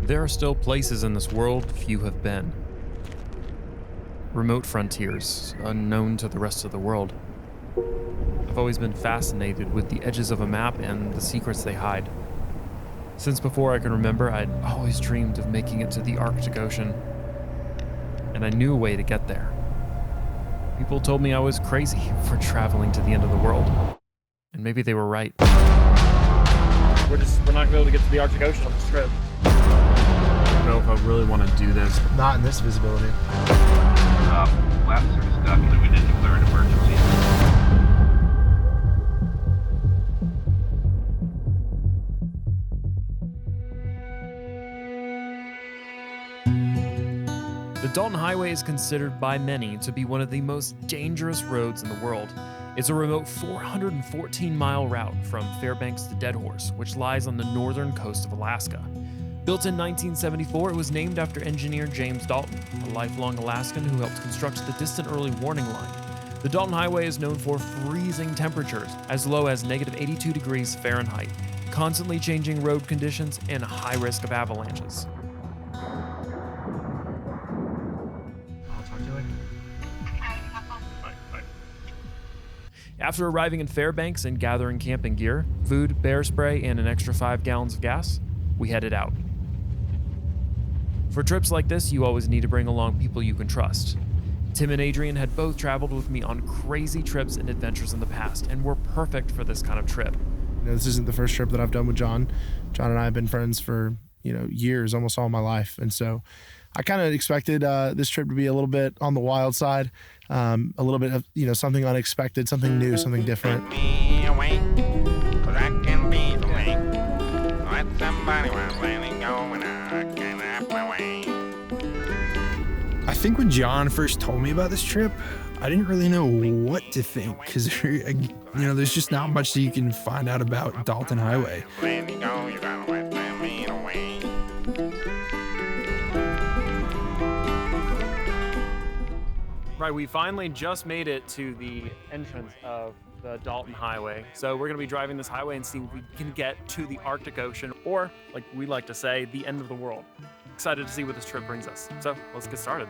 There are still places in this world few have been. Remote frontiers, unknown to the rest of the world. I've always been fascinated with the edges of a map and the secrets they hide. Since before I can remember, I'd always dreamed of making it to the Arctic Ocean, and I knew a way to get there. People told me I was crazy for traveling to the end of the world, and maybe they were right. We're not gonna be able to get to the Arctic Ocean on this trip. I don't know if I really want to do this. Not in this visibility. Left sort of stuck, so we didn't declare an emergency. The Dalton Highway is considered by many to be one of the most dangerous roads in the world. It's a remote 414-mile route from Fairbanks to Deadhorse, which lies on the northern coast of Alaska. Built in 1974, it was named after engineer James Dalton, a lifelong Alaskan who helped construct the distant early warning line. The Dalton Highway is known for freezing temperatures as low as -82 degrees Fahrenheit, constantly changing road conditions, and a high risk of avalanches. After arriving in Fairbanks and gathering camping gear, food, bear spray, and an extra 5 gallons of gas, we headed out. For trips like this, you always need to bring along people you can trust. Tim and Adrian had both traveled with me on crazy trips and adventures in the past, and were perfect for this kind of trip. This isn't the first trip that I've done with John. John and I have been friends for, years, almost all my life. And so I kind of expected this trip to be a little bit on the wild side, a little bit of, something unexpected, something new, something different. I think when John first told me about this trip, I didn't really know what to think because, there's just not much that you can find out about Dalton Highway. Right, we finally just made it to the entrance of the Dalton Highway. So we're gonna be driving this highway and see if we can get to the Arctic Ocean, or like we like to say, the end of the world. Excited to see what this trip brings us. So let's get started.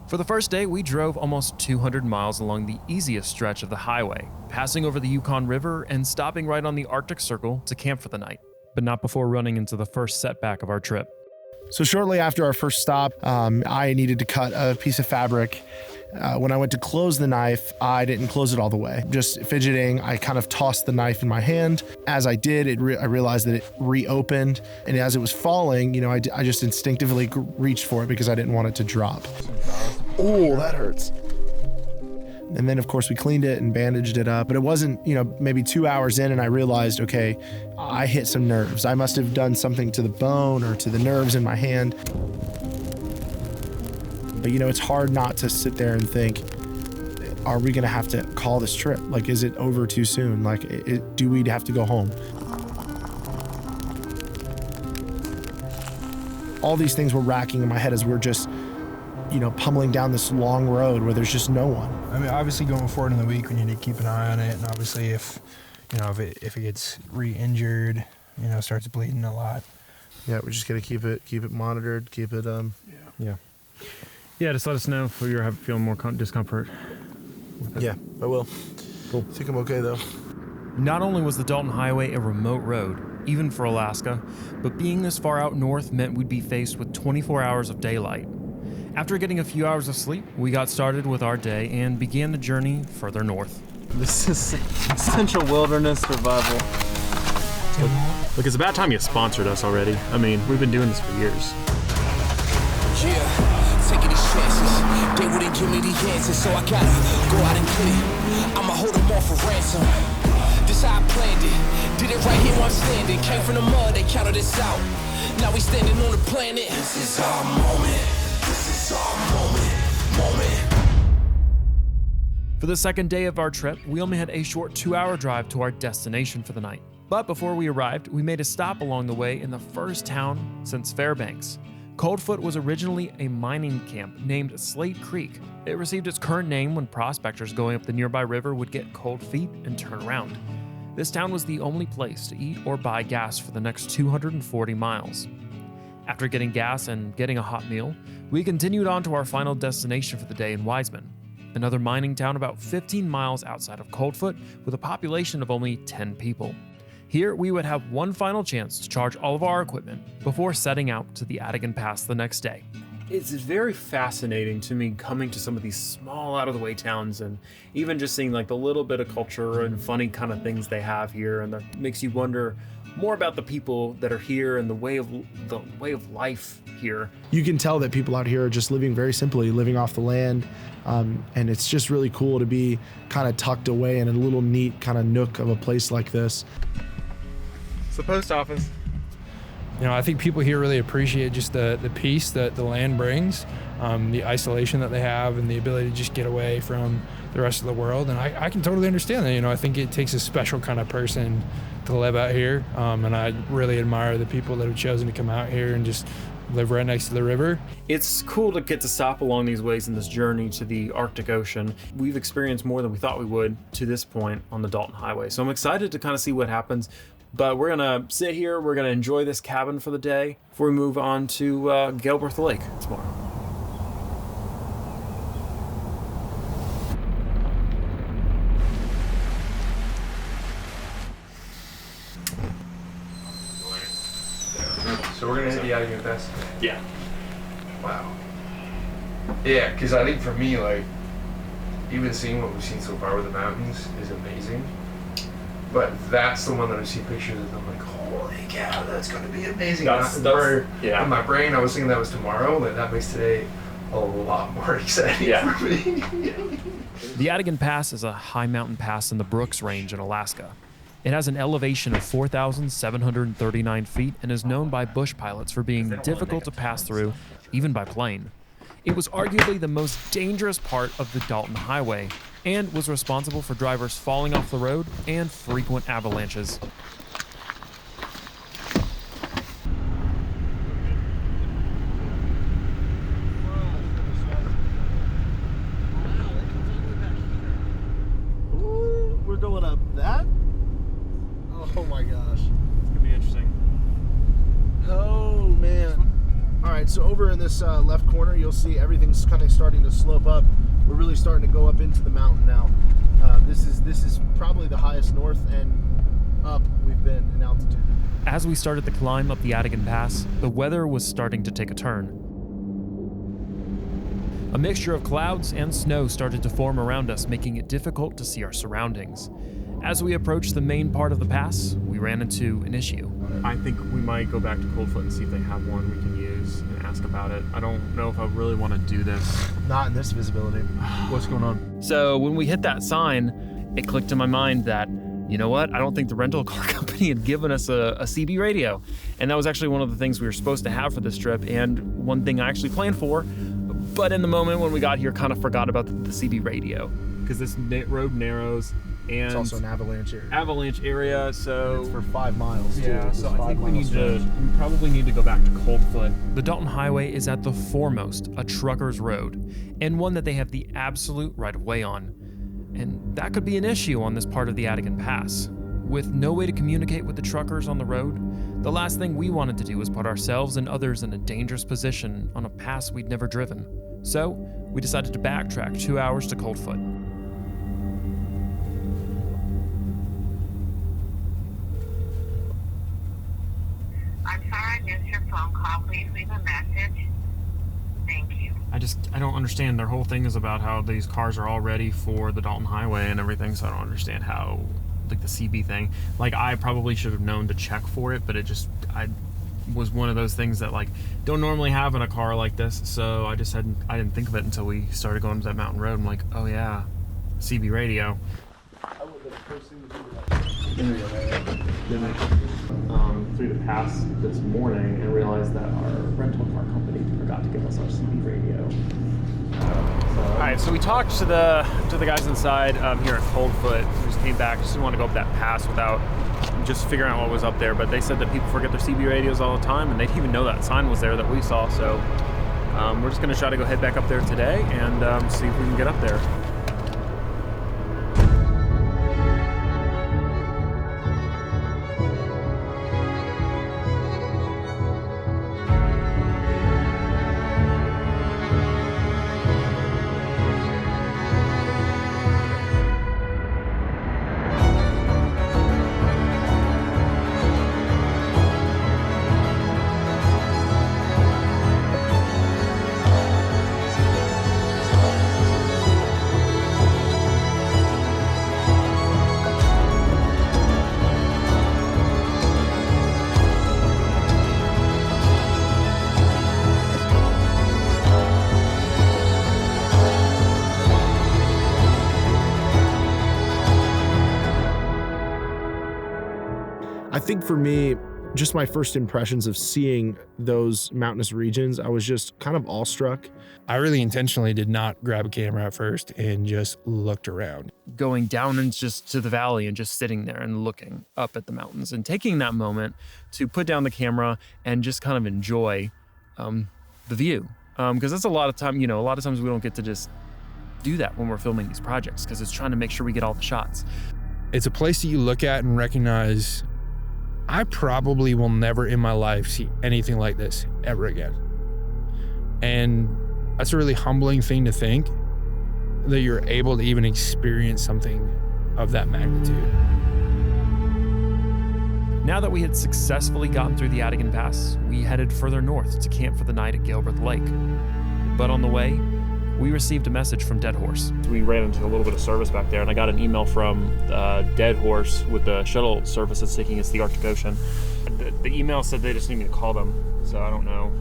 For the first day, we drove almost 200 miles along the easiest stretch of the highway, passing over the Yukon River and stopping right on the Arctic Circle to camp for the night, but not before running into the first setback of our trip. So shortly after our first stop, I needed to cut a piece of fabric. When I went to close the knife, I didn't close it all the way. Just fidgeting, I kind of tossed the knife in my hand. As I did, I realized that it reopened. And as it was falling, I just instinctively reached for it because I didn't want it to drop. Oh, that hurts. And then, of course, we cleaned it and bandaged it up. But it wasn't, maybe 2 hours in and I realized, okay, I hit some nerves. I must have done something to the bone or to the nerves in my hand. But, it's hard not to sit there and think, are we going to have to call this trip? Like, is it over too soon? Like, do we have to go home? All these things were racking in my head as we're just, pummeling down this long road where there's just no one. I mean, obviously going forward in the week, we need to keep an eye on it. And obviously if it gets re-injured, starts bleeding a lot. Yeah, we're just going to keep it monitored, keep it, Yeah, just let us know if you're feeling more discomfort. Yeah, I will. Cool. I think I'm okay, though. Not only was the Dalton Highway a remote road, even for Alaska, but being this far out north meant we'd be faced with 24 hours of daylight. After getting a few hours of sleep, we got started with our day and began the journey further north. This is essential wilderness survival. Look, it's about time you sponsored us already. I mean, we've been doing this for years. Yeah, taking these chances. They wouldn't give me the answers, so I gotta go out and get it. I'ma hold them all for ransom. This how I planned it. Did it right here where I'm standing. Came from the mud, they counted us out. Now we standing on the planet. This is our moment. This is our moment. For the second day of our trip, we only had a short 2-hour drive to our destination for the night. But before we arrived, we made a stop along the way in the first town since Fairbanks. Coldfoot was originally a mining camp named Slate Creek. It received its current name when prospectors going up the nearby river would get cold feet and turn around. This town was the only place to eat or buy gas for the next 240 miles. After getting gas and getting a hot meal, we continued on to our final destination for the day in Wiseman, another mining town about 15 miles outside of Coldfoot with a population of only 10 people. Here, we would have one final chance to charge all of our equipment before setting out to the Atigun Pass the next day. It's very fascinating to me coming to some of these small out-of-the-way towns and even just seeing like the little bit of culture and funny kind of things they have here, and that makes you wonder more about the people that are here and the way of life here. You can tell that people out here are just living very simply, living off the land, and it's just really cool to be kind of tucked away in a little neat kind of nook of a place like this. It's the post office. You know, I think people here really appreciate just the peace that the land brings, the isolation that they have, and the ability to just get away from the rest of the world. And I can totally understand that. You know, I think it takes a special kind of person to live out here, and I really admire the people that have chosen to come out here and just live right next to the river. It's cool to get to stop along these ways in this journey to the Arctic Ocean. We've experienced more than we thought we would to this point on the Dalton Highway, so I'm excited to kind of see what happens. But we're gonna sit here, we're gonna enjoy this cabin for the day before we move on to Galbraith Lake tomorrow. So we're gonna hit the Atigun Pass? Yeah. Wow. Yeah, because I think for me, like, even seeing what we've seen so far with the mountains is amazing. But that's the one that I see pictures of. I'm like, holy cow, that's going to be amazing. Yeah. In my brain, I was thinking that was tomorrow, but that makes today a lot more exciting for me. The Atigun Pass is a high mountain pass in the Brooks Range in Alaska. It has an elevation of 4,739 feet and is known by bush pilots for being difficult to pass through, even by plane. It was arguably the most dangerous part of the Dalton Highway and was responsible for drivers falling off the road and frequent avalanches. Ooh, we're going up that? Oh my gosh. It's gonna be interesting. Oh man. All right, so over in this left corner, you'll see everything's kind of starting to slope up. We're really starting to go up into the mountain now. This is probably the highest north and up we've been in altitude. As we started the climb up the Atigun Pass, the weather was starting to take a turn. A mixture of clouds and snow started to form around us, making it difficult to see our surroundings. As we approached the main part of the pass, we ran into an issue. I think we might go back to Coldfoot and see if they have one we can use and ask about it. I don't know if I really want to do this. Not in this visibility. What's going on? So when we hit that sign, it clicked in my mind that, you know what? I don't think the rental car company had given us a CB radio. And that was actually one of the things we were supposed to have for this trip and one thing I actually planned for. But in the moment when we got here, kind of forgot about the CB radio because this road narrows. And it's also an avalanche area. So and it's for 5 miles. Yeah, too. so I think we probably need to go back to Coldfoot. The Dalton Highway is at the foremost a trucker's road, and one that they have the absolute right of way on. And that could be an issue on this part of the Atigun Pass. With no way to communicate with the truckers on the road, the last thing we wanted to do was put ourselves and others in a dangerous position on a pass we'd never driven. So we decided to backtrack 2 hours to Coldfoot. I'm sorry I missed your phone call. Please leave a message. Thank you. I don't understand. Their whole thing is about how these cars are all ready for the Dalton Highway and everything, so I don't understand how, like, the CB thing. Like, I probably should have known to check for it, but I was one of those things that, like, don't normally have in a car like this, so I didn't think of it until we started going to that mountain road. I'm like, oh yeah, CB radio. Through the pass this morning and realized that our rental car company forgot to give us our CB radio. All right, so we talked to the guys inside here at Coldfoot. We just came back, just didn't want to go up that pass without just figuring out what was up there. But they said that people forget their CB radios all the time, and they didn't even know that sign was there that we saw. So we're just gonna try to go head back up there today and see if we can get up there. I think for me, just my first impressions of seeing those mountainous regions, I was just kind of awestruck. I really intentionally did not grab a camera at first and just looked around. Going down and just to the valley and just sitting there and looking up at the mountains and taking that moment to put down the camera and just kind of enjoy the view. Because that's a lot of time, a lot of times we don't get to just do that when we're filming these projects because it's trying to make sure we get all the shots. It's a place that you look at and recognize, I probably will never in my life see anything like this ever again. And that's a really humbling thing to think, that you're able to even experience something of that magnitude. Now that we had successfully gotten through the Atigun Pass, we headed further north to camp for the night at Gilbert Lake. But on the way, we received a message from Dead Horse. We ran into a little bit of service back there, and I got an email from Dead Horse with the shuttle service that's taking us to the Arctic Ocean. The email said they just need me to call them, so I don't know.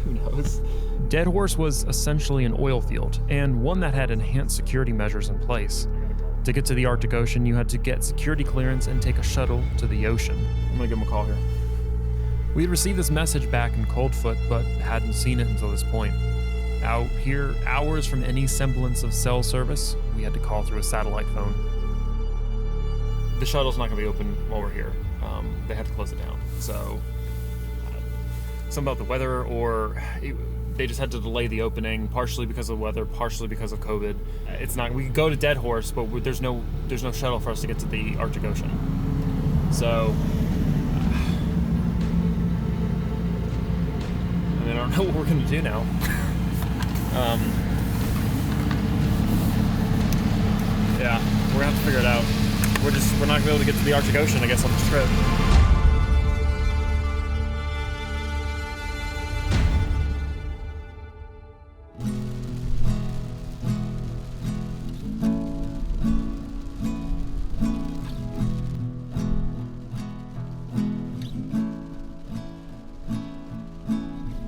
Who knows? Dead Horse was essentially an oil field, and one that had enhanced security measures in place. To get to the Arctic Ocean, you had to get security clearance and take a shuttle to the ocean. I'm gonna give them a call here. We had received this message back in Coldfoot, but hadn't seen it until this point. Out here, hours from any semblance of cell service, we had to call through a satellite phone. The shuttle's not gonna be open while we're here. They had to close it down. So, something about the weather, or they just had to delay the opening, partially because of weather, partially because of COVID. It's not. We could go to Dead Horse, but there's no shuttle for us to get to the Arctic Ocean. So, I don't know what we're gonna do now. Yeah, we're gonna have to figure it out. We're not gonna be able to get to the Arctic Ocean, I guess, on this trip.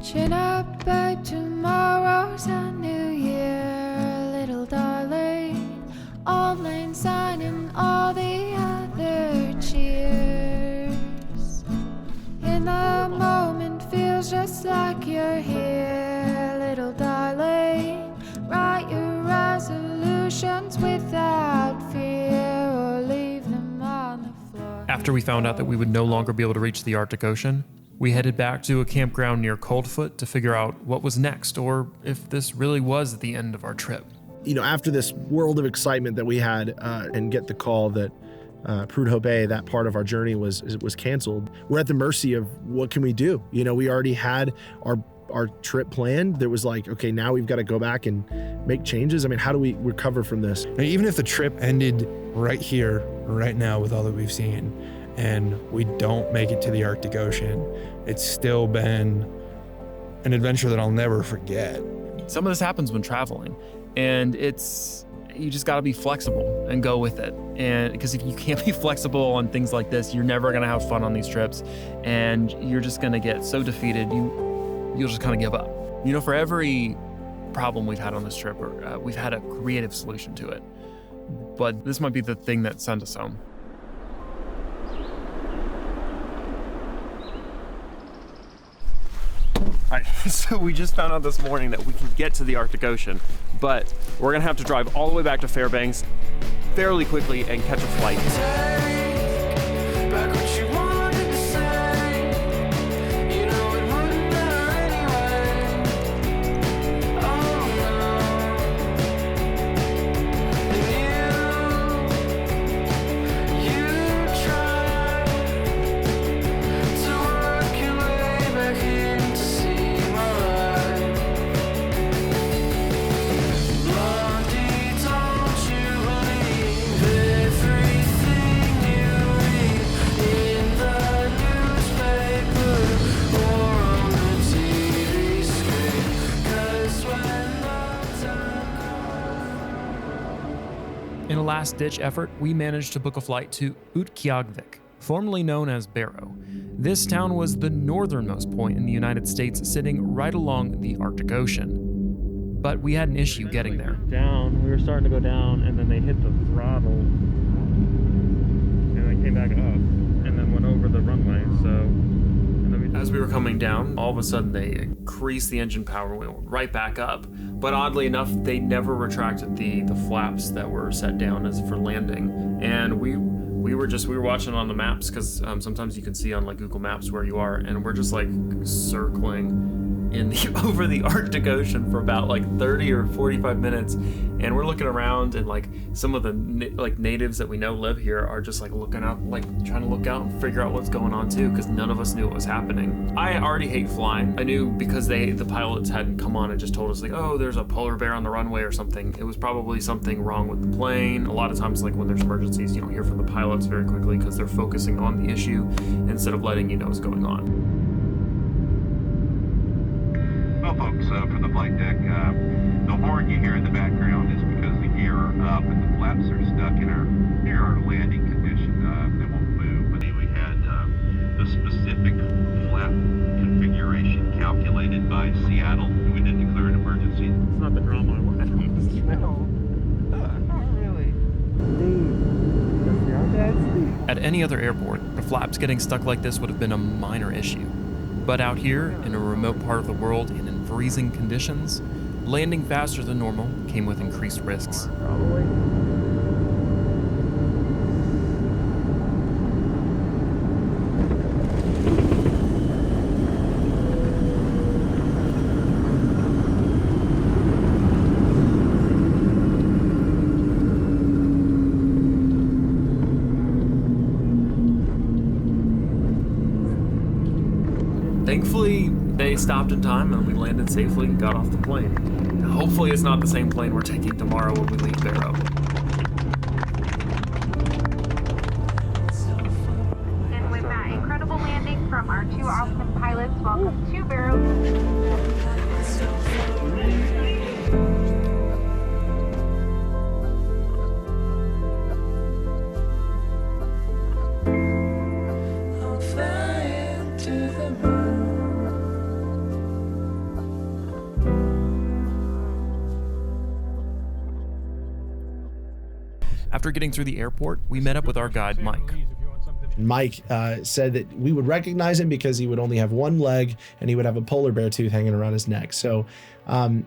Chin up, babe, tomorrow's a new year, little darling. Old Lane Sign and all the other cheers. In the moment feels just like you're here, little darling. Write your resolutions without fear, or leave them on the floor. After we found out that we would no longer be able to reach the Arctic Ocean, we headed back to a campground near Coldfoot to figure out what was next, or if this really was the end of our trip. After this world of excitement that we had and get the call that Prudhoe Bay, that part of our journey was canceled, we're at the mercy of what can we do? We already had our trip planned. There was like, okay, now we've got to go back and make changes. How do we recover from this? Even if the trip ended right here, right now, with all that we've seen, and we don't make it to the Arctic Ocean, it's still been an adventure that I'll never forget. Some of this happens when traveling, and you just gotta be flexible and go with it. And because if you can't be flexible on things like this, you're never gonna have fun on these trips, and you're just gonna get so defeated, you'll just kind of give up. For every problem we've had on this trip, we've had a creative solution to it. But this might be the thing that sends us home. All right, so we just found out this morning that we can get to the Arctic Ocean, but we're gonna have to drive all the way back to Fairbanks fairly quickly and catch a flight. a last-ditch effort, we managed to book a flight to Utqiaġvik, formerly known as Barrow. This town was the northernmost point in the United States, sitting right along the Arctic Ocean. But we had an issue getting there. We were starting to go down, and then they hit the throttle, and then came back up, and then went over the runway, As we were coming down, all of a sudden they increased the engine power and we went right back up. But oddly enough, they never retracted the flaps that were set down as for landing. And we were watching on the maps, because sometimes you can see on like Google Maps where you are, and we're just like circling over the Arctic Ocean for about like 30 or 45 minutes, and we're looking around, and like some of the natives that we know live here are just like looking out, like trying to look out and figure out what's going on too, because none of us knew what was happening. I already hate flying. I knew because the pilots hadn't come on and just told us like, oh, there's a polar bear on the runway or something. It was probably something wrong with the plane. A lot of times, like when there's emergencies, you don't hear from the pilots very quickly because they're focusing on the issue instead of letting you know what's going on. Well, folks, from the flight deck, the horn you hear in the background is because the gear are up and the flaps are stuck near our landing condition. They won't move. But we had the specific flap configuration calculated by Seattle. We did declare an emergency. It's not the drama I wanted. No, not really. At any other airport, the flaps getting stuck like this would have been a minor issue. But out here, in a remote part of the world and in freezing conditions, landing faster than normal came with increased risks. Thankfully, they stopped in time and we landed safely and got off the plane. Hopefully it's not the same plane we're taking tomorrow when we leave Barrow. And with that incredible landing from our two awesome pilots, welcome to Barrow. After getting through the airport, we met up with our guide, Mike. Mike said that we would recognize him because he would only have one leg and he would have a polar bear tooth hanging around his neck. So I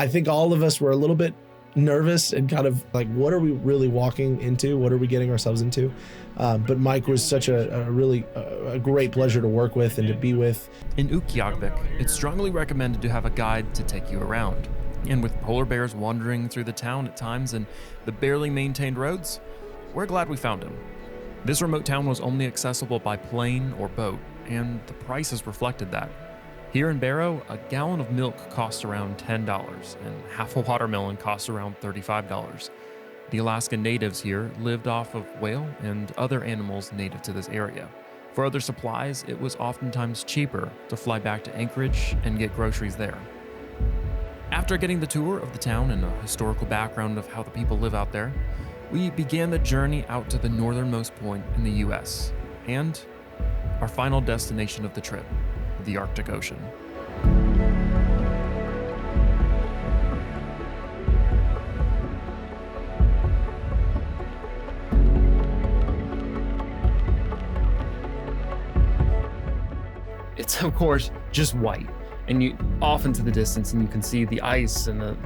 think all of us were a little bit nervous and kind of like, what are we really walking into? What are we getting ourselves into? But Mike was such a really great pleasure to work with and to be with. In Utqiaġvik, it's strongly recommended to have a guide to take you around. And with polar bears wandering through the town at times and the barely maintained roads, we're glad we found him. This remote town was only accessible by plane or boat, and the prices reflected that. Here in Barrow, a gallon of milk costs around $10, and half a watermelon costs around $35. The Alaskan natives here lived off of whale and other animals native to this area. For other supplies, it was oftentimes cheaper to fly back to Anchorage and get groceries there. After getting the tour of the town and a historical background of how the people live out there, we began the journey out to the northernmost point in the US and our final destination of the trip, the Arctic Ocean. It's of course just white. And you off into the distance, and you can see the ice and the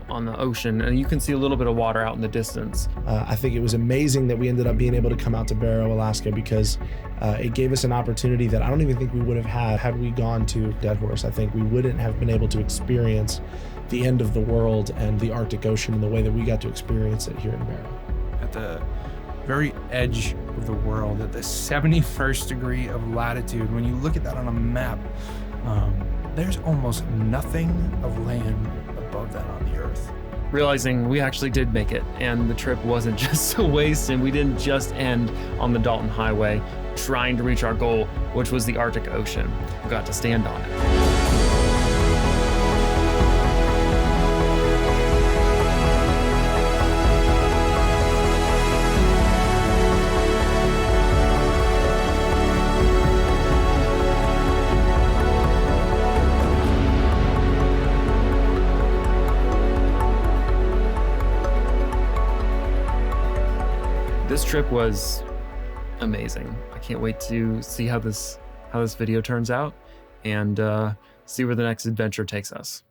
on the ocean, and you can see a little bit of water out in the distance. I think it was amazing that we ended up being able to come out to Barrow, Alaska, because it gave us an opportunity that I don't even think we would have had we gone to Dead Horse. I think we wouldn't have been able to experience the end of the world and the Arctic Ocean in the way that we got to experience it here in Barrow. At the very edge of the world, at the 71st degree of latitude, when you look at that on a map, there's almost nothing of land above that on the earth. Realizing we actually did make it, and the trip wasn't just a waste, and we didn't just end on the Dalton Highway trying to reach our goal, which was the Arctic Ocean. We got to stand on it. this trip was amazing. I can't wait to see how this video turns out and see where the next adventure takes us.